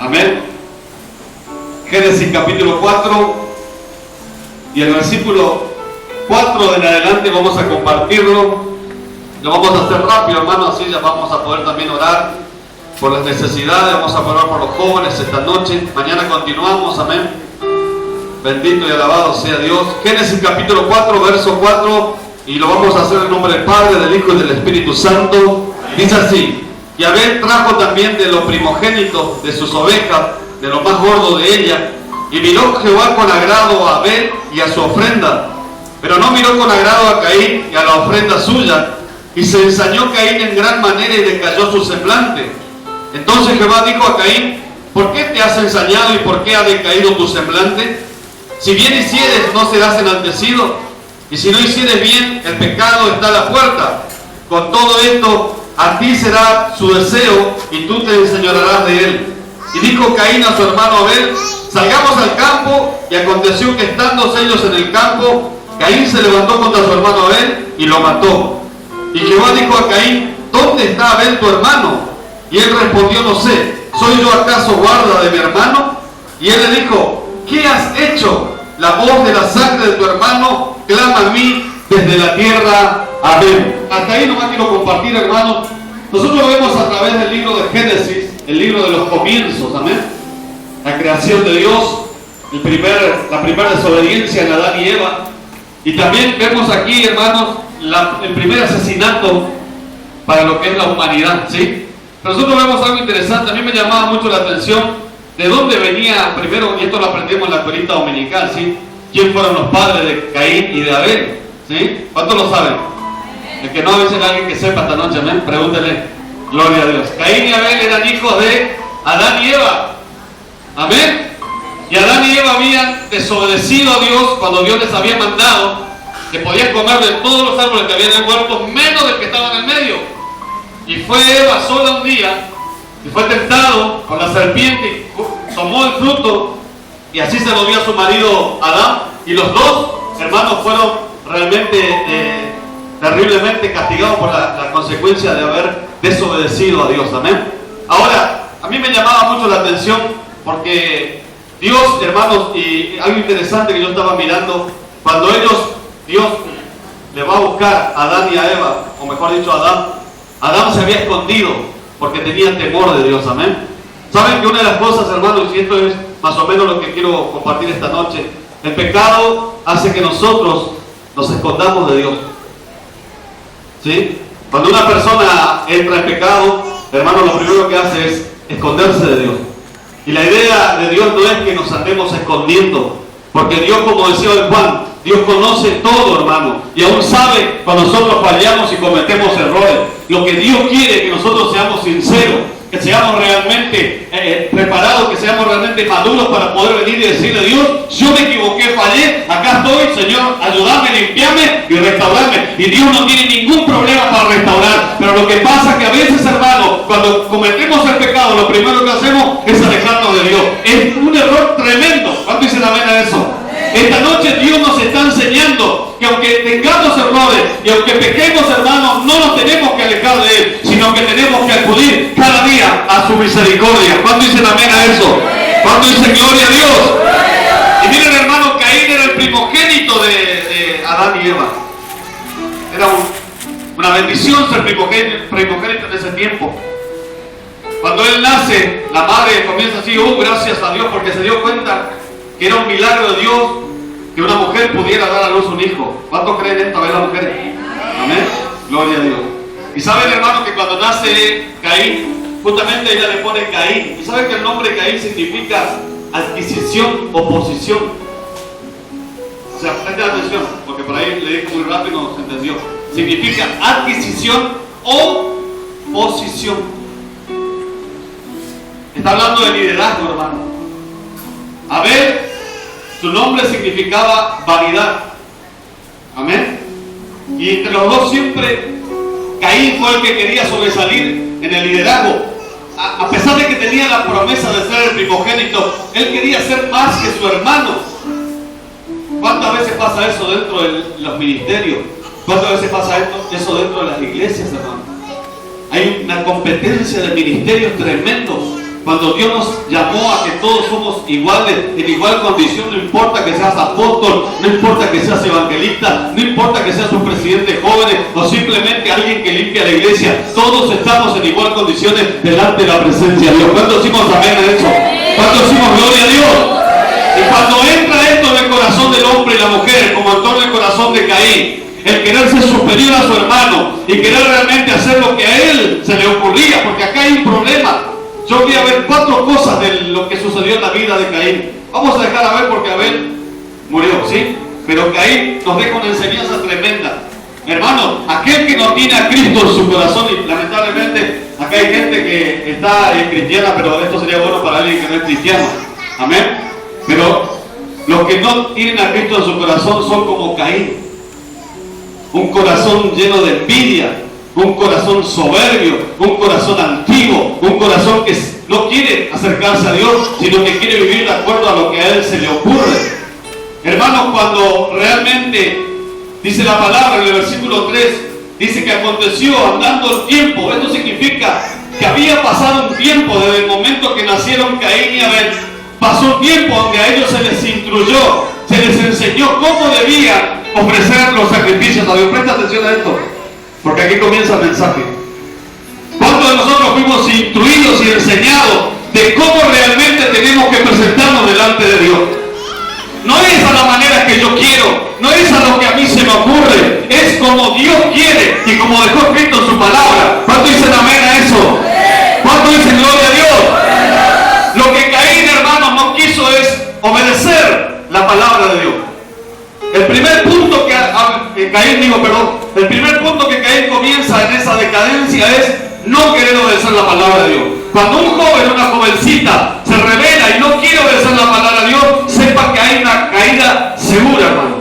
Amén. Génesis capítulo 4 y el versículo 4 en adelante vamos a compartirlo. Lo vamos a hacer rápido, hermano, así ya vamos a poder también orar por las necesidades, vamos a orar por los jóvenes esta noche. Mañana continuamos, amén. Bendito y alabado sea Dios. Génesis capítulo 4, verso 4, y lo vamos a hacer en nombre del Padre, del Hijo y del Espíritu Santo. Dice así: y Abel trajo también de lo primogénito de sus ovejas, de lo más gordo de ella, y miró Jehová con agrado a Abel y a su ofrenda, pero no miró con agrado a Caín y a la ofrenda suya, y se ensañó Caín en gran manera y decayó su semblante. Entonces Jehová dijo a Caín: ¿por qué te has ensañado y por qué ha decaído tu semblante? Si bien hicieres, no serás enaltecido, y si no hicieres bien, el pecado está a la puerta. Con todo esto, a ti será su deseo, y tú te enseñorearás de él. Y dijo Caín a su hermano Abel: salgamos al campo. Y aconteció que estando ellos en el campo, Caín se levantó contra su hermano Abel y lo mató. Y Jehová dijo a Caín: ¿dónde está Abel tu hermano? Y él respondió: no sé, ¿soy yo acaso guarda de mi hermano? Y él le dijo: ¿qué has hecho? La voz de la sangre de tu hermano clama a mí desde la tierra. Amén. Hasta ahí nomás quiero compartir, hermanos. Nosotros lo vemos a través del libro de Génesis, el libro de los comienzos, amén. La creación de Dios, la primera desobediencia en Adán y Eva. Y también vemos aquí, hermanos, el primer asesinato para lo que es la humanidad, ¿sí? Pero nosotros vemos algo interesante. A mí me llamaba mucho la atención de dónde venía primero, y esto lo aprendimos en la escuelita dominical, ¿sí? ¿Quién fueron los padres de Caín y de Abel? ¿Sí? ¿Cuántos lo saben? El que no, a veces alguien que sepa esta noche, amén, pregúntele. Gloria a Dios. Caín y Abel eran hijos de Adán y Eva. Amén. Y Adán y Eva habían desobedecido a Dios cuando Dios les había mandado que podían comer de todos los árboles que había en el huerto, menos del que estaba en el medio. Y fue Eva sola un día, y fue tentado por la serpiente, y tomó el fruto, y así se lo dio a su marido Adán. Y los dos hermanos fueron realmente terriblemente castigados por la consecuencia de haber desobedecido a Dios. Amén. Ahora, a mí me llamaba mucho la atención porque Dios, hermanos, y algo interesante que yo estaba mirando, cuando Dios le va a buscar a Adán y a Eva, o mejor dicho a Adán se había escondido porque tenía temor de Dios. Amén. Saben que una de las cosas, hermanos, y esto es más o menos lo que quiero compartir esta noche, el pecado hace que nosotros nos escondamos de Dios. ¿Sí? Cuando una persona entra en pecado, hermano, lo primero que hace es esconderse de Dios. Y la idea de Dios no es que nos andemos escondiendo, porque Dios, como decía el Juan, Dios conoce todo, hermano, y aún sabe cuando nosotros fallamos y cometemos errores. Lo que Dios quiere es que nosotros seamos sinceros, que seamos realmente preparados, que seamos realmente maduros para poder venir y decirle: Dios, yo me equivoqué, fallé, acá estoy, Señor, ayúdame, limpiame y restaurarme. Y Dios no tiene ningún problema para restaurar, pero lo que pasa es que a veces, hermano, cuando cometemos el pecado, lo primero que hacemos es alejarnos de Dios. Es un error tremendo. ¿Cuánto dicen amén a eso? Esta noche Dios nos está enseñando que aunque tengamos errores y aunque pequemos, hermanos, no nos tenemos que alejar de Él, sino que tenemos que acudir cada día a su misericordia. ¿Cuánto dicen amén a eso? ¿Cuánto dicen gloria a Dios? Y miren, hermano, Caín era el primogénito de Adán y Eva. Era una bendición ser primogénito en ese tiempo. Cuando él nace, la madre comienza así: gracias a Dios, porque se dio cuenta que era un milagro de Dios que una mujer pudiera dar a luz un hijo. ¿Cuántos creen esto? A ver, las mujeres. Amén. Gloria a Dios. Y saben, hermano, que cuando nace Caín, justamente ella le pone Caín. Y saben que el nombre Caín significa adquisición o posición. O sea, presten atención, porque por ahí le dije muy rápido y no se entendió. Significa adquisición o posición. Está hablando de liderazgo, hermano. Abel, su nombre significaba vanidad. Amén. Y entre los dos siempre Caín fue el que quería sobresalir en el liderazgo. A pesar de que tenía la promesa de ser el primogénito, él quería ser más que su hermano. ¿Cuántas veces pasa eso dentro de los ministerios? ¿Cuántas veces pasa eso dentro de las iglesias, hermano? Hay una competencia de ministerios tremendos. Cuando Dios nos llamó a que todos somos iguales, en igual condición, no importa que seas apóstol, no importa que seas evangelista, no importa que seas un presidente joven o simplemente alguien que limpia la iglesia, todos estamos en igual condiciones delante de la presencia de Dios. ¿Cuántos decimos amén a eso? ¿Cuántos decimos gloria a Dios? Y cuando entra esto en el corazón del hombre y la mujer, como entró en el corazón de Caín, el querer ser superior a su hermano y querer realmente hacer lo que a él se le ocurría, porque acá hay un problema. Yo voy a ver 4 cosas de lo que sucedió en la vida de Caín. Vamos a dejar a ver porque Abel murió, ¿sí? Pero Caín nos deja una enseñanza tremenda. Hermano, aquel que no tiene a Cristo en su corazón, y lamentablemente acá hay gente que está cristiana, pero esto sería bueno para alguien que no es cristiano. Amén. Pero los que no tienen a Cristo en su corazón son como Caín. Un corazón lleno de envidia, un corazón soberbio, un corazón altivo, un corazón que no quiere acercarse a Dios, sino que quiere vivir de acuerdo a lo que a él se le ocurre. Hermanos, cuando realmente dice la palabra en el versículo 3, dice que aconteció andando el tiempo. Esto significa que había pasado un tiempo desde el momento que nacieron Caín y Abel. Pasó un tiempo donde a ellos se les instruyó, se les enseñó cómo debían ofrecer los sacrificios a Dios. Presta atención a esto, porque aquí comienza el mensaje. ¿Cuántos de nosotros fuimos instruidos y enseñados de cómo realmente tenemos que presentarnos delante de Dios? No es a la manera que yo quiero, no es a lo que a mí se me ocurre, es como Dios quiere y como dejó escrito en su palabra. ¿Cuántos dicen amén a eso? ¿Cuántos dicen gloria a Dios? Lo que Caín, hermanos, no quiso es obedecer la palabra de Dios. El primer punto que el primer punto que Caín comienza en esa decadencia es no querer obedecer la palabra de Dios. Cuando un joven o una jovencita se revela y no quiere obedecer la palabra de Dios, sepa que hay una caída segura, hermano.